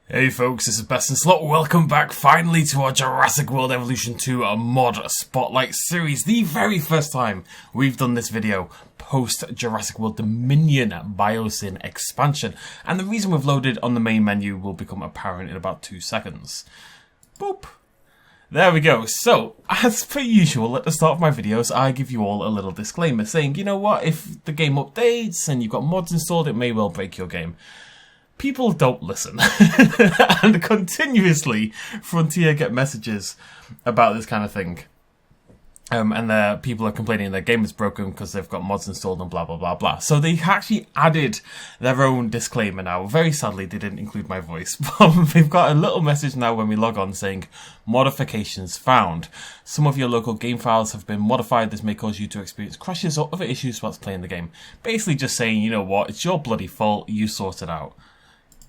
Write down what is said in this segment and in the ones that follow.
Hey folks, this is BestInSlot. Welcome back finally to our Jurassic World Evolution 2 mod spotlight series. The very first time we've done this video post Jurassic World Dominion Biosyn expansion. And the reason we've loaded on the main menu will become apparent in about 2 seconds. Boop. There we go. So, as per usual, at the start of my videos, I give you all a little disclaimer saying, you know what, if the game updates and you've got mods installed, it may well break your game. People don't listen, and continuously Frontier get messages about this kind of thing, and people are complaining their game is broken because they've got mods installed and blah blah blah blah. So they actually added their own disclaimer now. Very sadly, they didn't include my voice, but they've got a little message now when we log on saying modifications found. Some of your local game files have been modified. This may cause you to experience crashes or other issues whilst playing the game. Basically, just saying, you know what, it's your bloody fault. You sort it out.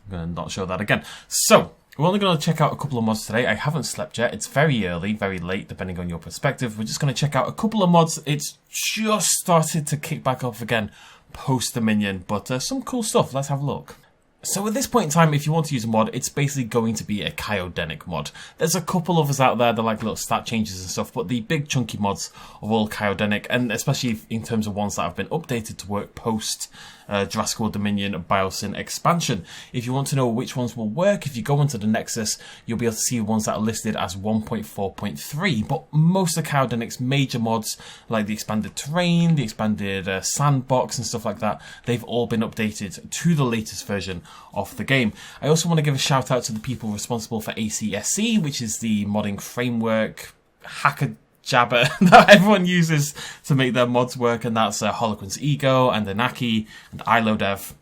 I'm going to not show that again. So, we're only going to check out a couple of mods today. I haven't slept yet. It's very early, very late, depending on your perspective. We're just going to check out a couple of mods. It's just started to kick back off again post-Dominion, but some cool stuff. Let's have a look. So at this point in time, if you want to use a mod, it's basically going to be a cryogenic mod. There's a couple others out there that like little stat changes and stuff, but the big chunky mods are all cryogenic, and especially in terms of ones that have been updated to work post Jurassic World Dominion Biosyn expansion. If you want to know which ones will work, if you go into the Nexus, you'll be able to see ones that are listed as 1.4.3, but most of cryogenic's major mods, like the expanded terrain, the expanded sandbox and stuff like that, they've all been updated to the latest version of the game. I also want to give a shout out to the people responsible for ACSC, which is the modding framework hacker jabber that everyone uses to make their mods work, and that's Holocron's Ego and Anaki and IloDev.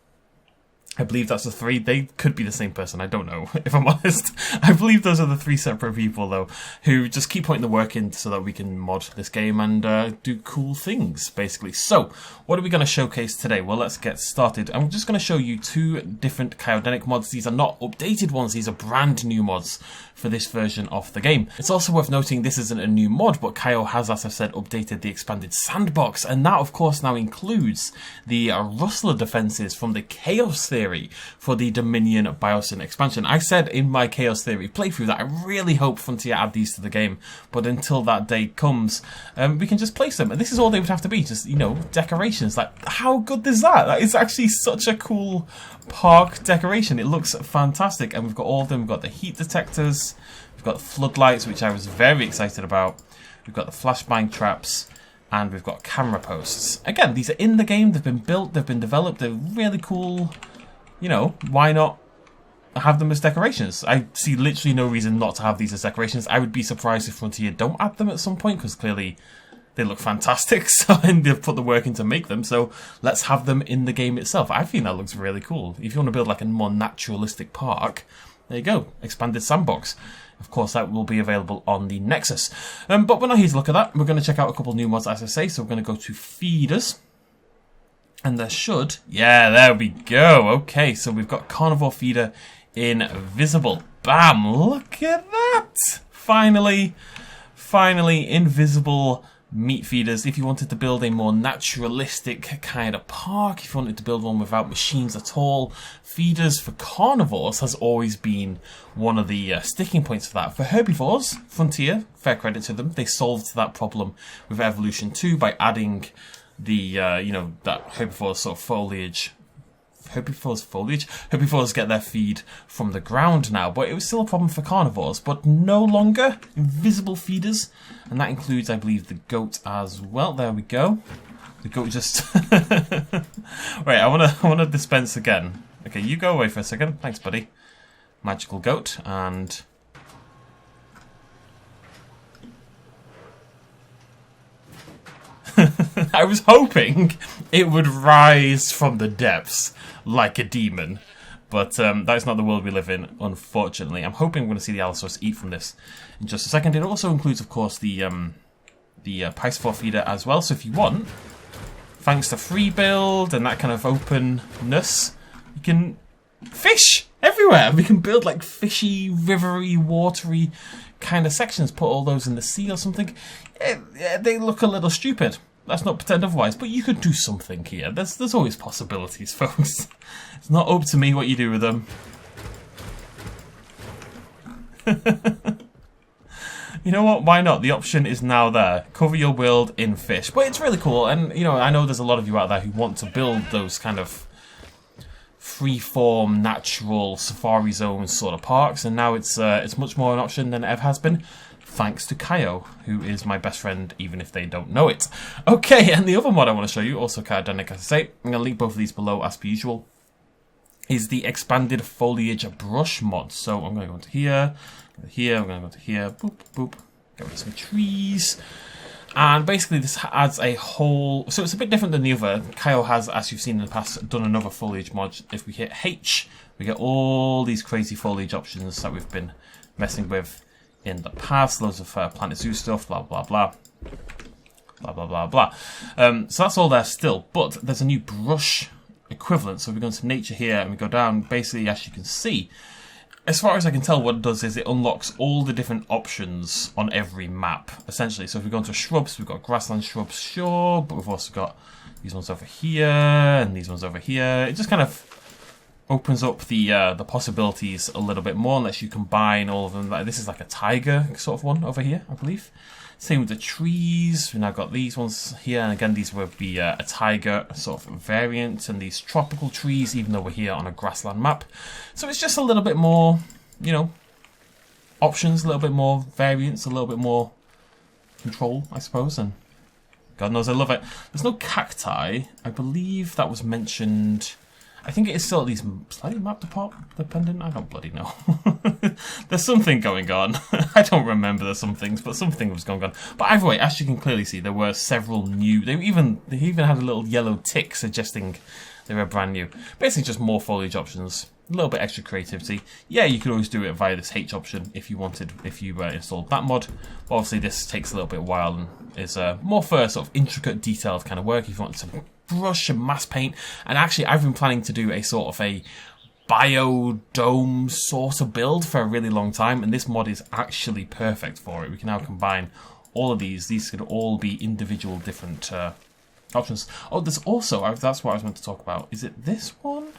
I believe that's the three. They could be the same person. I don't know, if I'm honest. I believe those are the three separate people, though, who just keep putting the work in so that we can mod this game and do cool things, basically. So, what are we going to showcase today? Well, let's get started. I'm just going to show you two different cryogenic mods. These are not updated ones. These are brand new mods for this version of the game. It's also worth noting this isn't a new mod, but Cryo has, as I've said, updated the expanded sandbox, and that, of course, now includes the Rustler defenses from the Chaos Theory for the Dominion Biosyn expansion. I said in my Chaos Theory playthrough that I really hope Frontier add these to the game, but until that day comes, we can just place them. And this is all they would have to be, just, you know, decorations. Like, how good is that? That is actually such a cool park decoration. It looks fantastic, and we've got all of them. We've got the heat detectors, we've got floodlights, which I was very excited about. We've got the flashbang traps, and we've got camera posts. Again, these are in the game. They've been built, they've been developed. They're really cool. You know, why not have them as decorations? I see literally no reason not to have these as decorations. I would be surprised if Frontier don't add them at some point, because clearly they look fantastic, so, and they've put the work in to make them, so let's have them in the game itself. I think that looks really cool. If you want to build like a more naturalistic park, there you go, expanded sandbox. Of course, that will be available on the Nexus. But we're not here to look at that. We're going to check out a couple new mods, as I say, so we're going to go to feeders. And there should... Yeah, there we go. Okay, so we've got Carnivore Feeder Invisible. Bam! Look at that! Finally, invisible meat feeders. If you wanted to build a more naturalistic kind of park, if you wanted to build one without machines at all, feeders for carnivores has always been one of the sticking points for that. For herbivores, Frontier, fair credit to them, they solved that problem with Evolution 2 by adding the, you know, that herbivores sort of foliage. Herbivores get their feed from the ground now, but it was still a problem for carnivores, but no longer. Invisible feeders, and that includes, I believe, the goat as well. There we go. The goat just... Wait, I wanna dispense again. Okay, you go away for a second. Thanks, buddy. Magical goat, and... I was hoping it would rise from the depths like a demon, but that's not the world we live in, unfortunately. I'm hoping we're going to see the Allosaurus eat from this in just a second. It also includes, of course, the Piscephore feeder as well, so if you want, thanks to free build and that kind of openness, you can fish everywhere. We can build like fishy, rivery, watery kind of sections, put all those in the sea or something. They look a little stupid. Let's not pretend otherwise, but you could do something here. There's always possibilities, folks. It's not up to me what you do with them. You know what? Why not? The option is now there. Cover your world in fish. But it's really cool. And, you know, I know there's a lot of you out there who want to build those kind of free-form, natural safari zone sort of parks. And now it's much more an option than it ever has been. Thanks to Kaio, who is my best friend, even if they don't know it. Okay, and the other mod I want to show you, also Cardanic, as I say, I'm going to link both of these below as per usual, is the expanded foliage brush mod. So I'm going to go into here, I'm going to go to here, boop, boop, get rid of some trees. And basically this adds a whole, so it's a bit different than the other. Kaio has, as you've seen in the past, done another foliage mod. If we hit H, we get all these crazy foliage options that we've been messing with in the past. Loads of Planet Zoo stuff, blah, blah, blah. Blah, blah, blah, blah. So that's all there still, but there's a new brush equivalent. So we go into nature here and we go down. Basically, as you can see, as far as I can tell, what it does is it unlocks all the different options on every map, essentially. So if we go into shrubs, we've got grassland shrubs, sure, but we've also got these ones over here and these ones over here. It just kind of opens up the possibilities a little bit more and lets you combine all of them. Like, this is like a tiger sort of one over here, I believe. Same with the trees. We've now got these ones here, and again, these would be a tiger sort of variant, and these tropical trees, even though we're here on a grassland map. So it's just a little bit more, you know, options, a little bit more variance, a little bit more control, I suppose, and God knows I love it. There's no cacti. I believe that was mentioned. I think it is still at least slightly map dependent. I don't bloody know. There's something going on. I don't remember there's some things, but something was going on. But either way, as you can clearly see, there were several new. They even had a little yellow tick suggesting they were brand new. Basically, just more foliage options, a little bit extra creativity. Yeah, you could always do it via this H option if you wanted, if you installed that mod. But obviously, this takes a little bit of a while and is more for sort of intricate, detailed kind of work. If you want some brush and mass paint, and actually I've been planning to do a sort of a biodome sort of build for a really long time, and this mod is actually perfect for it. We can now combine all of these. These could all be individual different options. Oh, there's also, that's what I was meant to talk about. Is it this one?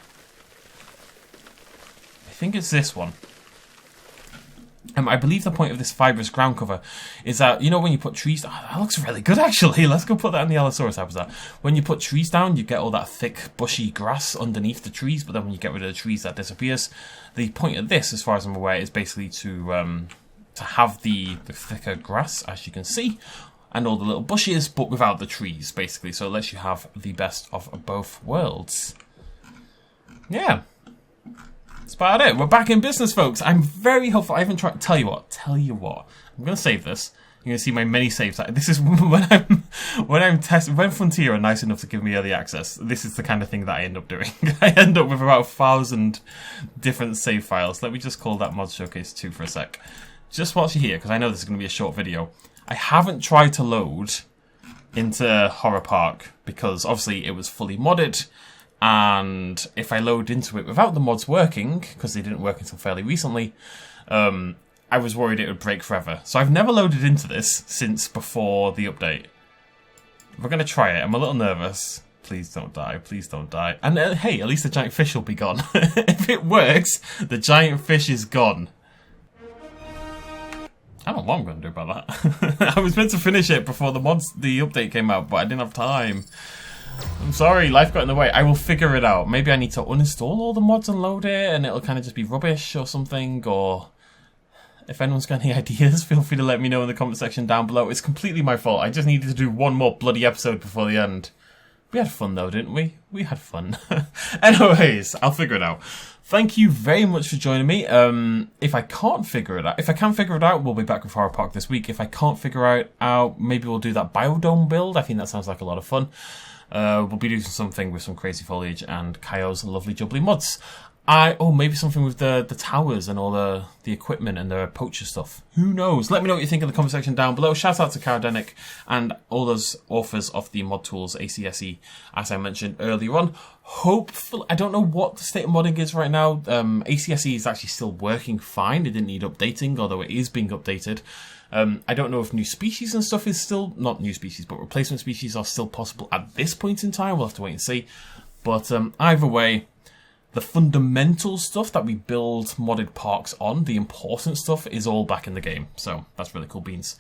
I think it's this one. I believe the point of this fibrous ground cover is that, you know, when you put trees down, that looks really good actually. Let's go put that in the Allosaurus. How was that? When you put trees down, you get all that thick, bushy grass underneath the trees, but then when you get rid of the trees, that disappears. The point of this, as far as I'm aware, is basically to have the thicker grass, as you can see, and all the little bushes, but without the trees, basically. So it lets you have the best of both worlds. Yeah. That's about it. We're back in business, folks. I'm very hopeful. I haven't tried. Tell you what. I'm going to save this. You're going to see my many saves. This is when Frontier are nice enough to give me early access. This is the kind of thing that I end up doing. I end up with about 1,000 different save files. Let me just call that Mod Showcase 2 for a sec. Just whilst you're here, because I know this is going to be a short video. I haven't tried to load into Horror Park because obviously it was fully modded. And if I load into it without the mods working, because they didn't work until fairly recently, I was worried it would break forever. So I've never loaded into this since before the update. We're going to try it. I'm a little nervous. Please don't die. Please don't die. And hey, at least the giant fish will be gone. If it works, the giant fish is gone. I don't know what I'm going to do about that. I was meant to finish it before the update came out, but I didn't have time. I'm sorry, life got in the way. I will figure it out. Maybe I need to uninstall all the mods and load it, and it'll kind of just be rubbish or something. Or if anyone's got any ideas, feel free to let me know in the comment section down below. It's completely my fault. I just needed to do one more bloody episode before the end. We had fun though, didn't we? We had fun. Anyways, I'll figure it out. Thank you very much for joining me. If I can't figure it out, we'll be back with Horror Park this week. If I can't figure it out, maybe we'll do that biodome build. I think that sounds like a lot of fun. We'll be doing something with some crazy foliage and Kaio's lovely jubbly mods. Maybe something with the towers and all the equipment and the poacher stuff. Who knows? Let me know what you think in the comment section down below. Shout out to Cardanic and all those authors of the mod tools ACSE, as I mentioned earlier on. Hopefully, I don't know what the state of modding is right now. ACSE is actually still working fine. It didn't need updating, although it is being updated. I don't know if new species and stuff is still, not new species, but replacement species are still possible at this point in time. We'll have to wait and see. But either way, The fundamental stuff that we build modded parks on, the important stuff, is all back in the game. So that's really cool beans.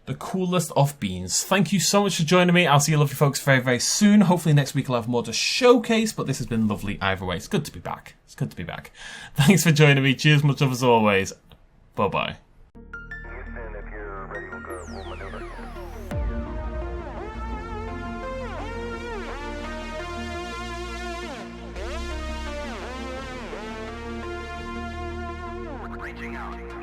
The coolest of beans. Thank you so much for joining me. I'll see you lovely folks very, very soon. Hopefully next week I'll have more to showcase, but this has been lovely either way. It's good to be back. It's good to be back. Thanks for joining me. Cheers, much love as always. Bye-bye. Reaching out.